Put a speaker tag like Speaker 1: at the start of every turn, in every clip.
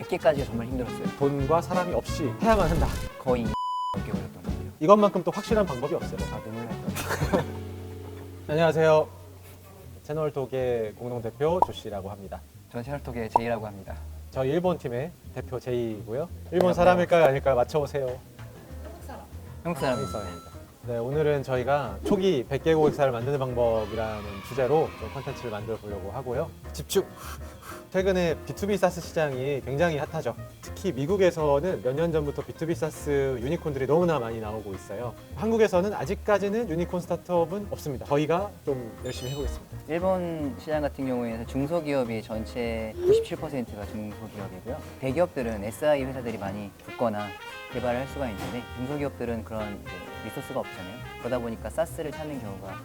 Speaker 1: 100개까지가 정말 힘들었어요.
Speaker 2: 돈과 사람이 없이 해야만 한다.
Speaker 1: 거의 넘게 걸렸던 것 같아요.
Speaker 2: 이것만큼 또 확실한 방법이 없어요.
Speaker 1: 아, 눈물 날 뻔.
Speaker 2: 안녕하세요. 채널 독의 공동대표 조씨라고 합니다.
Speaker 1: 저는 채널톡의 제이라고 합니다.
Speaker 2: 저희 일본 팀의 대표 제이고요. 일본 사람일까요 아닐까요 맞춰보세요.
Speaker 1: 한국 사람.
Speaker 2: 한국 사람입니다. 네, 오늘은 저희가 초기 100개 고객사를 만드는 방법이라는 주제로 좀 컨텐츠를 만들어 보려고 하고요. 집중! 최근에 B2B 사스 시장이 굉장히 핫하죠. 특히 미국에서는 몇 년 전부터 B2B 사스 유니콘들이 너무나 많이 나오고 있어요. 한국에서는 아직까지는 유니콘 스타트업은 없습니다. 저희가 좀 열심히 해보겠습니다.
Speaker 1: 일본 시장 같은 경우에는 중소기업이 전체 97%가 중소기업이고요. 대기업들은 SI 회사들이 많이 붙거나 개발을 할 수가 있는데 중소기업들은 그런 이제 리소스가 없잖아요. 그러다 보니까 사스를 찾는 경우가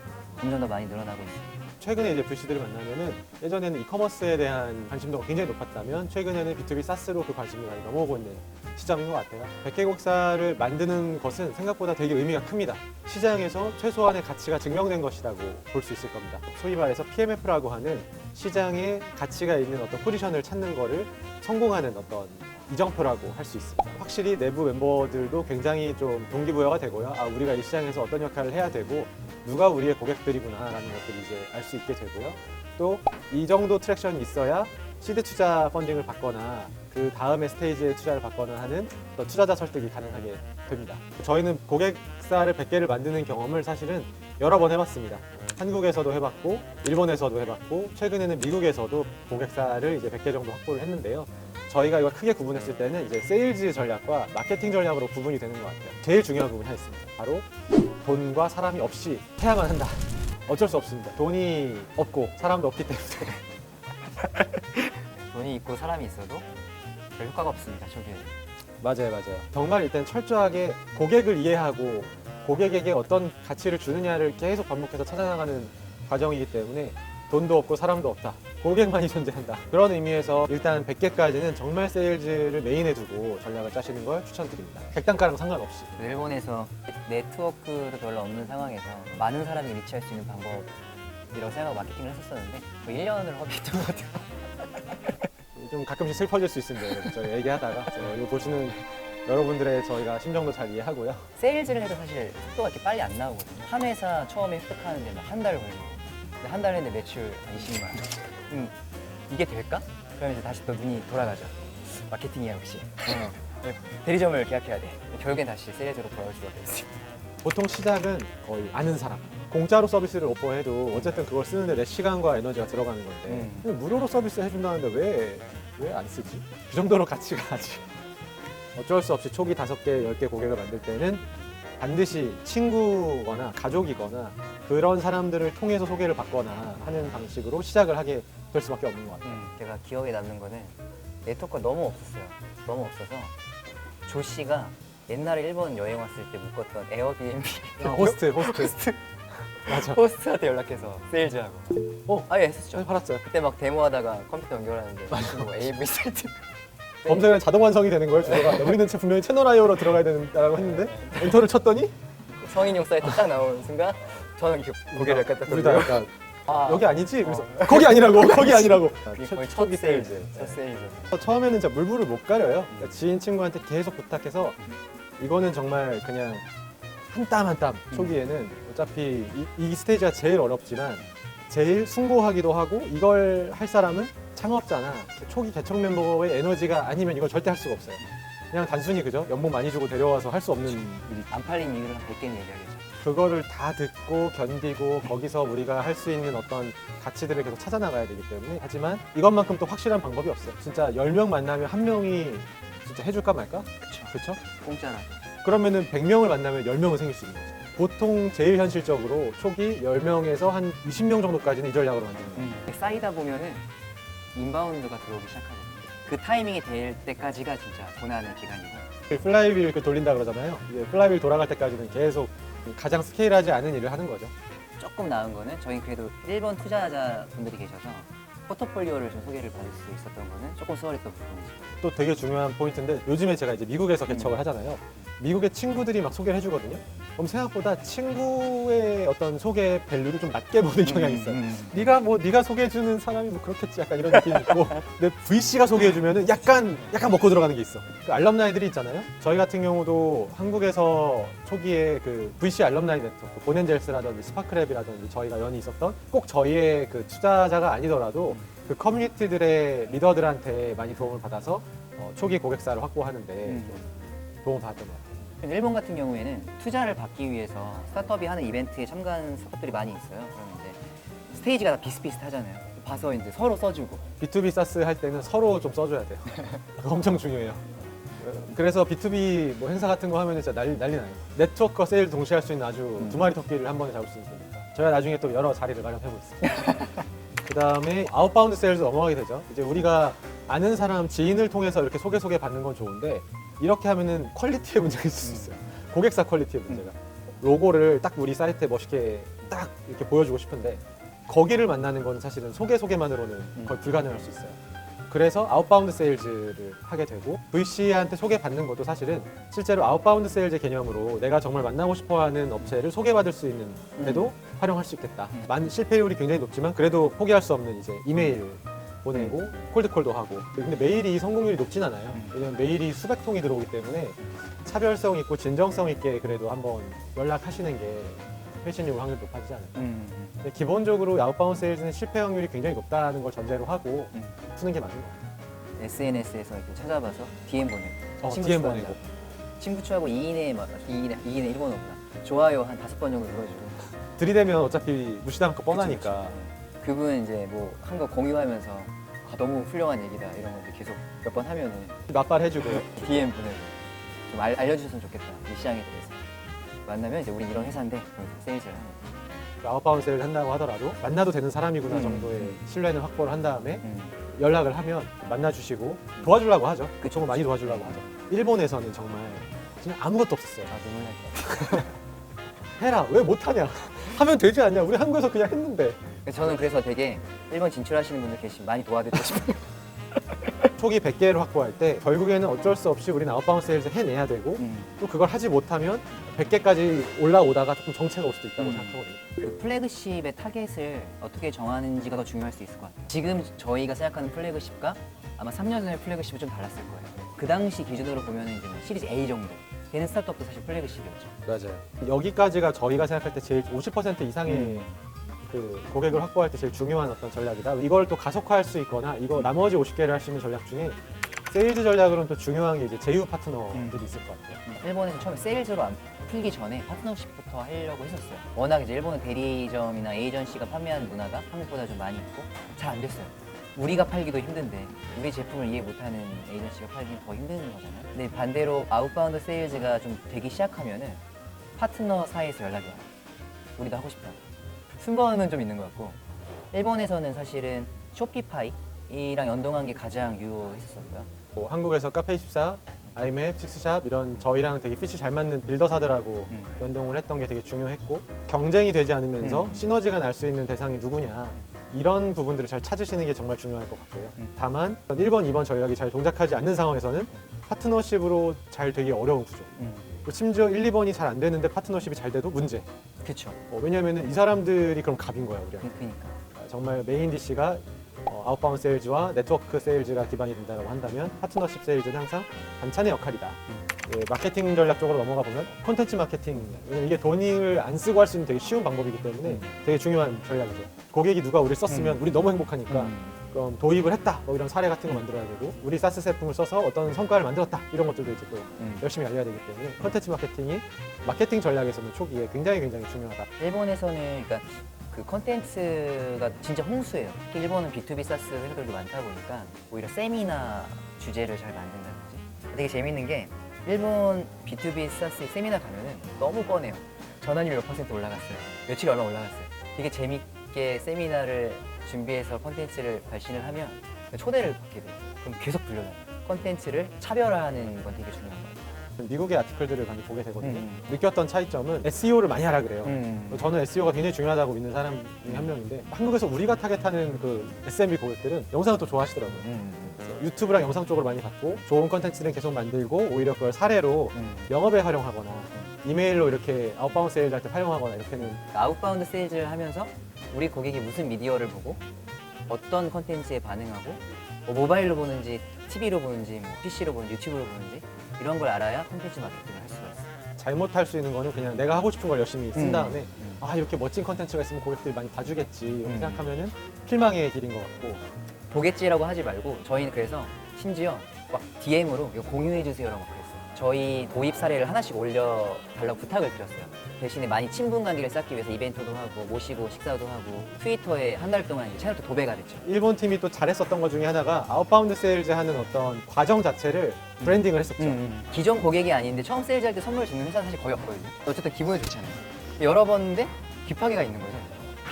Speaker 1: 점점 더 많이 늘어나고 있습니다.
Speaker 2: 최근에 이제 VC들을 만나면은 예전에는 이커머스에 대한 관심도가 굉장히 높았다면 최근에는 B2B 사스로 그 관심이 많이 넘어오고 있는 시점인 것 같아요. 100개 고객사를 만드는 것은 생각보다 되게 의미가 큽니다. 시장에서 최소한의 가치가 증명된 것이라고 볼 수 있을 겁니다. 소위 말해서 PMF라고 하는 시장에 가치가 있는 어떤 포지션을 찾는 거를 성공하는 어떤 이정표라고 할 수 있습니다. 확실히 내부 멤버들도 굉장히 좀 동기부여가 되고요. 아, 우리가 이 시장에서 어떤 역할을 해야 되고 누가 우리의 고객들이구나라는 것들을 이제 알 수 있게 되고요. 또 이 정도 트랙션이 있어야 시드 투자 펀딩을 받거나 그 다음에 스테이지에 투자를 받거나 하는 어떤 투자자 설득이 가능하게 됩니다. 저희는 고객사를 100개를 만드는 경험을 사실은 여러 번 해봤습니다. 한국에서도 해봤고 일본에서도 해봤고 최근에는 미국에서도 고객사를 이제 100개 정도 확보를 했는데요. 저희가 이걸 크게 구분했을 때는 이제 세일즈 전략과 마케팅 전략으로 구분이 되는 것 같아요. 제일 중요한 부분이 하나 있습니다. 바로 돈과 사람이 없이 해야만 한다. 어쩔 수 없습니다. 돈이 없고 사람도 없기 때문에.
Speaker 1: 돈이 있고 사람이 있어도 별 효과가 없습니다. 초기에.
Speaker 2: 맞아요. 정말 일단 철저하게 고객을 이해하고 고객에게 어떤 가치를 주느냐를 계속 반복해서 찾아나가는 과정이기 때문에 돈도 없고 사람도 없다. 고객만이 존재한다. 그런 의미에서 일단 100개까지는 정말 세일즈를 메인에 두고 전략을 짜시는 걸 추천드립니다. 객단가랑 상관없이.
Speaker 1: 일본에서 네트워크도 별로 없는 상황에서 많은 사람이 리치할 수 있는 방법이라고 생각하고 마케팅을 했었었는데 1년을 허비했던 것 같아요.
Speaker 2: 좀 가끔씩 슬퍼질 수 있습니다. 저희 얘기하다가 이거 보시는 여러분들의 저희가 심정도 잘 이해하고요.
Speaker 1: 세일즈를 해도 사실 속도가 이렇게 빨리 안 나오거든요. 한 회사 처음에 획득하는데 막 한 달 걸리고 한 달 했는데 매출 한 20만 원. 이게 될까? 그러면 이제 다시 또 눈이 돌아가죠. 마케팅이야 역시. 대리점을 계약해야 돼. 결국엔 다시 세일즈로 돌아올 수밖에 없어요.
Speaker 2: 보통 시작은 거의 아는 사람. 공짜로 서비스를 오퍼해도 어쨌든 그걸 쓰는데 내 시간과 에너지가 들어가는 건데 근데 무료로 서비스 해준다는데 왜 안 쓰지? 그 정도로 가치가 아직 어쩔 수 없이 초기 5개, 10개 고객을 만들 때는 반드시 친구거나 가족이거나 그런 사람들을 통해서 소개를 받거나 하는 방식으로 시작을 하게 될 수밖에 없는 것 같아요.
Speaker 1: 제가 기억에 남는 거는 네트워크가 너무 없었어요. 너무 없어서 조 씨가 옛날에 일본 여행 왔을 때 묶었던 에어비앤비
Speaker 2: 호스트. 맞아.
Speaker 1: 호스트한테 연락해서 세일즈하고 아예 했었죠.
Speaker 2: 팔았어요.
Speaker 1: 그때 막 데모하다가 컴퓨터 연결하는데 뭐 AV 사이트
Speaker 2: 검색은 자동 완성이 되는 거예요. 주소가. 우리는 분명히 채널 IO로 들어가야 된다고 했는데 엔터를 쳤더니
Speaker 1: 성인용 사이트 딱 나오는 순간 저는 이렇게 고개를 약간 딱
Speaker 2: 우리 다
Speaker 1: 돌리고
Speaker 2: 약간 여기 아니지? 그래서 거기 아니라고.
Speaker 1: 이게 거의 첫 세일즈. 첫 세일즈.
Speaker 2: 처음에는 진짜 물불을 못 가려요. 그러니까 지인 친구한테 계속 부탁해서 이거는 정말 그냥 한 땀 한 땀 초기에는 어차피 이 스테이지가 제일 어렵지만 제일 숭고하기도 하고 이걸 할 사람은 창업자나 초기 개척 멤버의 에너지가 아니면 이걸 절대 할 수가 없어요. 그냥 단순히 그죠? 연봉 많이 주고 데려와서 할 수 없는 일이.
Speaker 1: 안 팔린 이유를 한 100개는 얘기하겠죠.
Speaker 2: 그거를 다 듣고 견디고 거기서 우리가 할 수 있는 어떤 가치들을 계속 찾아나가야 되기 때문에 하지만 이것만큼 또 확실한 방법이 없어요. 진짜 10명 만나면 한 명이 진짜 해줄까 말까? 그쵸?
Speaker 1: 공짜라서.
Speaker 2: 그러면은 100명을 만나면 10명은 생길 수 있는 거죠. 보통 제일 현실적으로 초기 10명에서 한 20명 정도까지는 이 전략으로 만드는 거예요.
Speaker 1: 쌓이다 보면은 인바운드가 들어오기 시작하거든요. 그 타이밍이 될 때까지가 진짜 고난의 기간이고.
Speaker 2: 플라이휠 돌린다 그러잖아요. 이제 플라이휠 돌아갈 때까지는 계속 가장 스케일하지 않은 일을 하는 거죠.
Speaker 1: 조금 나은 거는 저희 그래도 일본 투자자분들이 계셔서 포트폴리오를 좀 소개를 받을 수 있었던 거는 조금 수월했던 부분이죠.
Speaker 2: 또 되게 중요한 포인트인데 요즘에 제가 이제 미국에서 개척을 하잖아요. 미국의 친구들이 막 소개를 해주거든요. 그럼 생각보다 친구의 어떤 소개 밸류를 좀 낮게 보는 경향이 있어요. 네가 소개해주는 사람이 뭐 그렇겠지 약간 이런 느낌이 있고, 근데 VC가 소개해주면은 약간 먹고 들어가는 게 있어. 그 알럼나이들이 있잖아요. 저희 같은 경우도 한국에서 초기에 그 VC 알럼나이 네트워크, 본앤젤스라든지 스파크랩이라든지 저희가 연이 있었던, 꼭 저희의 그 투자자가 아니더라도 그 커뮤니티들의 리더들한테 많이 도움을 받아서 초기 고객사를 확보하는데 좀 도움을 받았던 것 같아요.
Speaker 1: 일본 같은 경우에는 투자를 받기 위해서 스타트업이 하는 이벤트에 참가하는 스타트업들이 많이 있어요. 그러면 이제 스테이지가 다 비슷비슷하잖아요. 봐서 이제 서로 써주고.
Speaker 2: B2B 사스 할 때는 서로 좀 써줘야 돼요. 그거 엄청 중요해요. 그래서 B2B 뭐 행사 같은 거 하면 진짜 난리 나요. 네트워크와 세일 동시에 할 수 있는 아주 두 마리 토끼를 한 번에 잡을 수 있으니까. 저희가 나중에 또 여러 자리를 마련해보고 있습니다. 그 다음에 아웃바운드 세일즈 넘어가게 되죠. 이제 우리가 아는 사람, 지인을 통해서 이렇게 소개 받는 건 좋은데, 이렇게 하면은 퀄리티의 문제가 있을 수 있어요. 고객사 퀄리티의 문제가. 로고를 딱 우리 사이트에 멋있게 딱 이렇게 보여주고 싶은데, 거기를 만나는 건 사실은 소개만으로는 거의 불가능할 수 있어요. 그래서 아웃바운드 세일즈를 하게 되고, VC한테 소개받는 것도 사실은 실제로 아웃바운드 세일즈 개념으로 내가 정말 만나고 싶어하는 업체를 소개받을 수 있는 데도 활용할 수 있겠다. 실패율이 굉장히 높지만 그래도 포기할 수 없는 이제 이메일 보내고 콜드콜도 하고. 근데 메일이 성공률이 높진 않아요. 왜냐면 메일이 수백 통이 들어오기 때문에 차별성 있고 진정성 있게 그래도 한번 연락하시는 게 회신율 확률이 높아지지 않을까. 근데 기본적으로 아웃바운드 세일즈는 실패 확률이 굉장히 높다는 걸 전제로 하고 푸는 게 맞는 것 같아요.
Speaker 1: SNS에서 이렇게 찾아봐서 DM 보내고. 친구
Speaker 2: DM
Speaker 1: 추가한다.
Speaker 2: 보내고.
Speaker 1: 친구 추하고 2인의 1번호구나. 좋아요 한 5번 정도 눌러주고.
Speaker 2: 들이대면 어차피 무시당할 거 뻔하니까.
Speaker 1: 그쵸. 그분 이제 뭐 한 거 공유하면서 너무 훌륭한 얘기다 이런 거 이제 계속 몇 번 하면은
Speaker 2: 맞발해주고.
Speaker 1: DM 보내고 좀 알려주셨으면 좋겠다 이 시장에 대해서. 만나면 이제 우리 이런 회사인데 세일즈를 하는 거예요.
Speaker 2: 아웃바운드 세일을 한다고 하더라도 만나도 되는 사람이구나 정도의 신뢰는 확보를 한 다음에
Speaker 1: 음.
Speaker 2: 연락을 하면 만나주시고 도와주려고 하죠.
Speaker 1: 그쵸,
Speaker 2: 정말 많이 도와주려고 하죠. 일본에서는 정말 그냥 아무것도 없었어요.
Speaker 1: 아 눈물 날 것 같아.
Speaker 2: 해라, 왜 못하냐. 하면 되지 않냐. 우리 한국에서 그냥 했는데.
Speaker 1: 저는 그래서 되게 일본 진출하시는 분들 계시면 많이 도와드리고 싶어요.
Speaker 2: 초기 100개를 확보할 때 결국에는 어쩔 수 없이 우리는 아웃바운드 세일을 해내야 되고 또 그걸 하지 못하면 100개까지 올라오다가 조금 정체가 올 수도 있다고 생각하거든요.
Speaker 1: 그 플래그십의 타겟을 어떻게 정하는지가 더 중요할 수 있을 것 같아요. 지금 저희가 생각하는 플래그십과 아마 3년 전의 플래그십은 좀 달랐을 거예요. 그 당시 기준으로 보면 이제 뭐 시리즈 A 정도 되는 스타트업도 사실 플래그십이었죠.
Speaker 2: 맞아요. 여기까지가 저희가 생각할 때 제일 50% 이상의 그 고객을 확보할 때 제일 중요한 어떤 전략이다. 이걸 또 가속화할 수 있거나 이거 나머지 50개를 할 수 있는 전략 중에 세일즈 전략으로는 또 중요한 게 이제 제휴 파트너들이 있을 것 같아요.
Speaker 1: 일본에서 처음에 세일즈로 안 풀기 전에 파트너십부터 하려고 했었어요. 워낙 이제 일본은 대리점이나 에이전시가 판매하는 문화가 한국보다 좀 많이 있고 잘 안 됐어요. 우리가 팔기도 힘든데 우리 제품을 이해 못하는 에이전시가 팔기 더 힘든 거잖아요. 근데 반대로 아웃바운드 세일즈가 좀 되기 시작하면은 파트너 사이에서 연락이 와요. 우리도 하고 싶다. 순번은 좀 있는 것 같고 일본에서는 사실은 쇼피파이랑 연동한 게 가장 유효했었고요.
Speaker 2: 뭐 한국에서 카페24, 아이맵, 식스샵 이런 저희랑 되게 피치 잘 맞는 빌더사들하고 연동을 했던 게 되게 중요했고, 경쟁이 되지 않으면서 시너지가 날 수 있는 대상이 누구냐 이런 부분들을 잘 찾으시는 게 정말 중요할 것 같고요. 다만 1번, 2번 전략이 잘 동작하지 않는 상황에서는 파트너십으로 잘 되기 어려운 구조. 심지어 1, 2번이 잘 안 되는데 파트너십이 잘 돼도 문제.
Speaker 1: 그렇죠.
Speaker 2: 왜냐하면 이 사람들이 그럼 갑인 거야 우리가.
Speaker 1: 그러니까.
Speaker 2: 정말 메인 DC가 아웃바운드 세일즈와 네트워크 세일즈가 기반이 된다고 한다면 파트너십 세일즈는 항상 반찬의 역할이다. 예, 마케팅 전략 쪽으로 넘어가 보면 콘텐츠 마케팅, 왜냐면 이게 돈을 안 쓰고 할 수 있는 되게 쉬운 방법이기 때문에 되게 중요한 전략이죠. 고객이 누가 우리를 썼으면 우리 너무 행복하니까 그럼 도입을 했다 뭐 이런 사례 같은 거 만들어야 되고, 우리 사스 제품을 써서 어떤 성과를 만들었다 이런 것들도 이제 또 열심히 알려야 되기 때문에 콘텐츠 마케팅이 마케팅 전략에서는 초기에 굉장히 중요하다.
Speaker 1: 일본에서는 그러니까 그 컨텐츠가 진짜 홍수예요. 특히 일본은 B2B 사스 회사들도 많다 보니까 오히려 세미나 주제를 잘 만든다든지. 되게 재밌는 게 일본 B2B 사스 세미나 가면은 너무 뻔해요. 전환율 몇 % 올라갔어요. 며칠 얼마 올라갔어요. 되게 재밌게 세미나를 준비해서 컨텐츠를 발신을 하면 초대를 받게 돼요. 그럼 계속 불러요. 컨텐츠를 차별화하는 건 되게 중요한 거예요.
Speaker 2: 미국의 아티클들을 많이 보게 되거든요. 느꼈던 차이점은 SEO를 많이 하라 그래요. 저는 SEO가 굉장히 중요하다고 믿는 사람 중에 한 명인데, 한국에서 우리가 타겟하는 그 SMB 고객들은 영상을 또 좋아하시더라고요. 유튜브랑 영상 쪽으로 많이 받고 좋은 컨텐츠를 계속 만들고 오히려 그걸 사례로 영업에 활용하거나 이메일로 이렇게 아웃바운드 세일즈 할 때 활용하거나 이렇게는
Speaker 1: 아웃바운드 세일즈를 하면서 우리 고객이 무슨 미디어를 보고 어떤 컨텐츠에 반응하고 뭐 모바일로 보는지 TV로 보는지 뭐 PC로 보는지 유튜브로 보는지 이런 걸 알아야 컨텐츠 마케팅을 할 수가 있어요.
Speaker 2: 잘못할 수 있는 거는 그냥 내가 하고 싶은 걸 열심히 쓴 다음에
Speaker 1: 음.
Speaker 2: 아 이렇게 멋진 컨텐츠가 있으면 고객들이 많이 봐주겠지 이렇게
Speaker 1: 음.
Speaker 2: 생각하면은 필망의 길인 것 같고
Speaker 1: 보겠지라고 하지 말고 저희는 그래서 심지어 막 DM으로 이거 공유해 주세요라고 막 그랬어요. 저희 도입 사례를 하나씩 올려달라고 부탁을 드렸어요. 대신에 많이 친분 관계를 쌓기 위해서 이벤트도 하고 모시고 식사도 하고 트위터에 한 달 동안 이제 채널도 도배가 됐죠.
Speaker 2: 일본 팀이 또 잘했었던 것 중에 하나가 아웃바운드 세일즈 하는 어떤 과정 자체를 브랜딩을 했었죠.
Speaker 1: 기존 고객이 아닌데 처음 세일즈 할 때 선물 주는 회사는 사실 거의 없거든요. 어쨌든 기분이 좋잖아요. 열어봤는데 귀파기가 있는 거죠.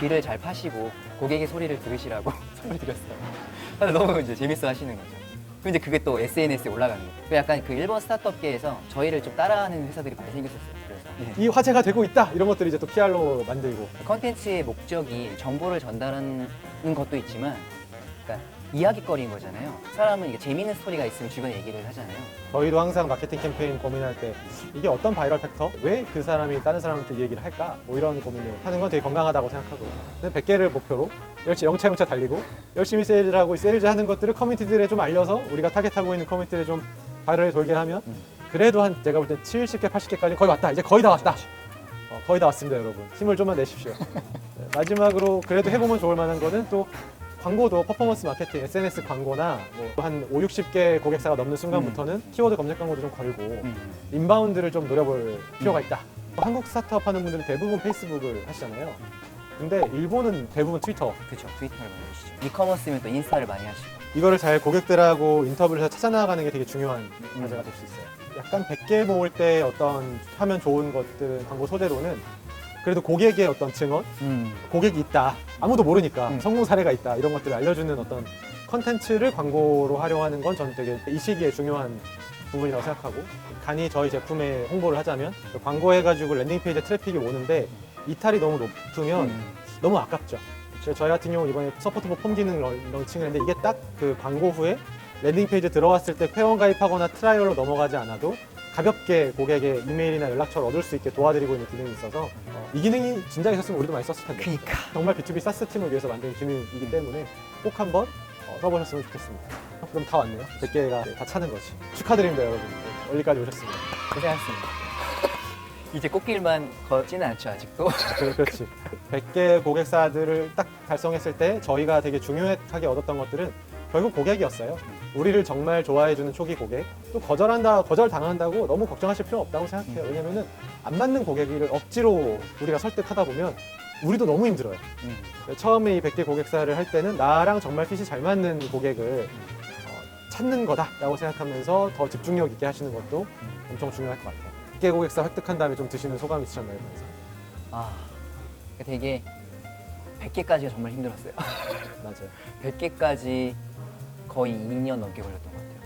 Speaker 1: 귀를 잘 파시고 고객의 소리를 들으시라고 선물 드렸어요. 다들 너무 이제 재밌어 하시는 거죠. 그럼 이제 그게 또 SNS에 올라가는 거예요. 약간 그 일본 스타트업계에서 저희를 좀 따라하는 회사들이 많이 생겼었어요. 그래서
Speaker 2: 이 화제가 되고 있다 이런 것들이 이제 또 PR로 만들고
Speaker 1: 컨텐츠의 목적이 정보를 전달하는 것도 있지만 그러니까 이야기거리인 거잖아요. 사람은 이게 재미있는 스토리가 있으면 주변에 얘기를 하잖아요.
Speaker 2: 저희도 항상 마케팅 캠페인 고민할 때 이게 어떤 바이럴 팩터? 왜 그 사람이 다른 사람한테 이 얘기를 할까? 뭐 이런 고민을 하는 건 되게 건강하다고 생각하고 근데 100개를 목표로 영차 달리고 열심히 세일을 하고 세일즈 하는 것들을 커뮤니티들에 좀 알려서 우리가 타겟하고 있는 커뮤니티를 좀 바이럴에 돌게 하면 그래도 한 제가 볼 때 70개, 80개까지 거의 왔다. 이제 거의 다 왔다. 거의 다 왔습니다, 여러분. 힘을 좀만 내십시오. 네, 마지막으로 그래도 해보면 좋을 만한 거는 또 광고도 퍼포먼스 마케팅, SNS 광고나 뭐한 5, 60개 고객사가 넘는 순간부터는 키워드 검색 광고도 좀 걸고 인바운드를 좀 노려볼 필요가 있다. 한국 스타트업 하는 분들은 대부분 페이스북을 하시잖아요. 근데 일본은 대부분 트위터.
Speaker 1: 그렇죠. 트위터를 많이 하시죠. 이커머스면 또 인스타를 많이 하시고.
Speaker 2: 이거를 잘 고객들하고 인터뷰를 해서 찾아나가는 게 되게 중요한 과제가 될 수 있어요. 약간 100개 모을 때 어떤 하면 좋은 것들은 광고 소재로는 그래도 고객의 어떤 증언, 고객이 있다. 아무도 모르니까 성공 사례가 있다. 이런 것들을 알려주는 어떤 컨텐츠를 광고로 활용하는 건 저는 되게 이 시기에 중요한 부분이라고 생각하고 간이 저희 제품에 홍보를 하자면 광고해가지고 랜딩페이지에 트래픽이 오는데 이탈이 너무 높으면 너무 아깝죠. 그래서 저희 같은 경우 이번에 서포트 폼 기능 런칭을 했는데 이게 딱 그 광고 후에 랜딩페이지 들어왔을 때 회원 가입하거나 트라이얼로 넘어가지 않아도 가볍게 고객의 이메일이나 연락처를 얻을 수 있게 도와드리고 있는 기능이 있어서 이 기능이 진작에 있었으면 우리도 많이 썼을 텐데
Speaker 1: 그러니까.
Speaker 2: 정말 B2B 사스 팀을 위해서 만든 기능이기 때문에 꼭 한번 써보셨으면 좋겠습니다. 그럼 다 왔네요. 100개가 다 차는 거지. 축하드립니다, 여러분. 멀리까지 오셨습니다.
Speaker 1: 고생하셨습니다. 이제 꽃길만 걷지는 않죠, 아직도.
Speaker 2: 그렇지. 100개 고객사들을 딱 달성했을 때 저희가 되게 중요하게 얻었던 것들은 결국 고객이었어요. 우리를 정말 좋아해주는 초기 고객. 또 거절당한다고 너무 걱정하실 필요 없다고 생각해요. 왜냐면은 안 맞는 고객을 억지로 우리가 설득하다 보면 우리도 너무 힘들어요. 처음에 이 100개 고객사를 할 때는 나랑 정말 핏이 잘 맞는 고객을 찾는 거다라고 생각하면서 더 집중력 있게 하시는 것도 엄청 중요할 것 같아요. 100개 고객사 획득한 다음에 좀 드시는 소감이 있으셨나요?
Speaker 1: 아, 되게 100개까지가 정말 힘들었어요.
Speaker 2: 맞아요.
Speaker 1: 100개까지 거의 2년 넘게 걸렸던 것 같아요.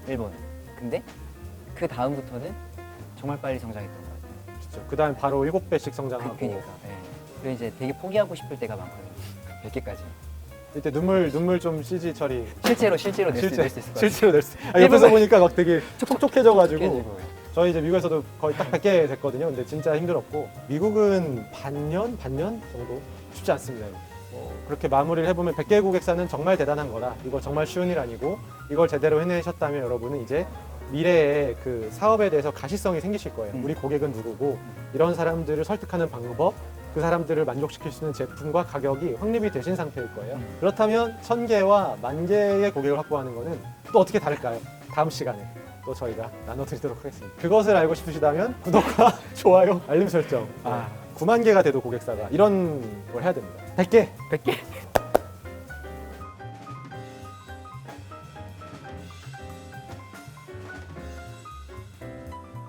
Speaker 1: 일본은. 근데 그 다음부터는 정말 빨리 성장했던 것 같아요.
Speaker 2: 그렇죠. 그 다음 바로 7배씩 성장하고
Speaker 1: 그러니까. 네. 그리고 이제 되게 포기하고 싶을 때가 많거든요. 100개까지.
Speaker 2: 이때 눈물 좀 CG 처리
Speaker 1: 실제로 낼 수 있을 것 같아요.
Speaker 2: 실제로 낼 수. 옆에서 보니까 막 되게 촉촉해져가지고
Speaker 1: 촉촉해지고.
Speaker 2: 저희 이제 미국에서도 거의 딱 100개 됐거든요. 근데 진짜 힘들었고 미국은 반년 정도 쉽지 않습니다. 그렇게 마무리를 해보면 100개 고객사는 정말 대단한 거다. 이거 정말 쉬운 일 아니고 이걸 제대로 해내셨다면 여러분은 이제 미래에 그 사업에 대해서 가시성이 생기실 거예요. 우리 고객은 누구고 이런 사람들을 설득하는 방법, 그 사람들을 만족시킬 수 있는 제품과 가격이 확립이 되신 상태일 거예요. 그렇다면 1000개와 10,000개의 고객을 확보하는 거는 또 어떻게 다를까요? 다음 시간에 또 저희가 나눠드리도록 하겠습니다. 그것을 알고 싶으시다면 구독과 좋아요, 알림 설정. 9만 개가 돼도 고객사가 이런 걸 해야 됩니다. 100개!
Speaker 1: 100개.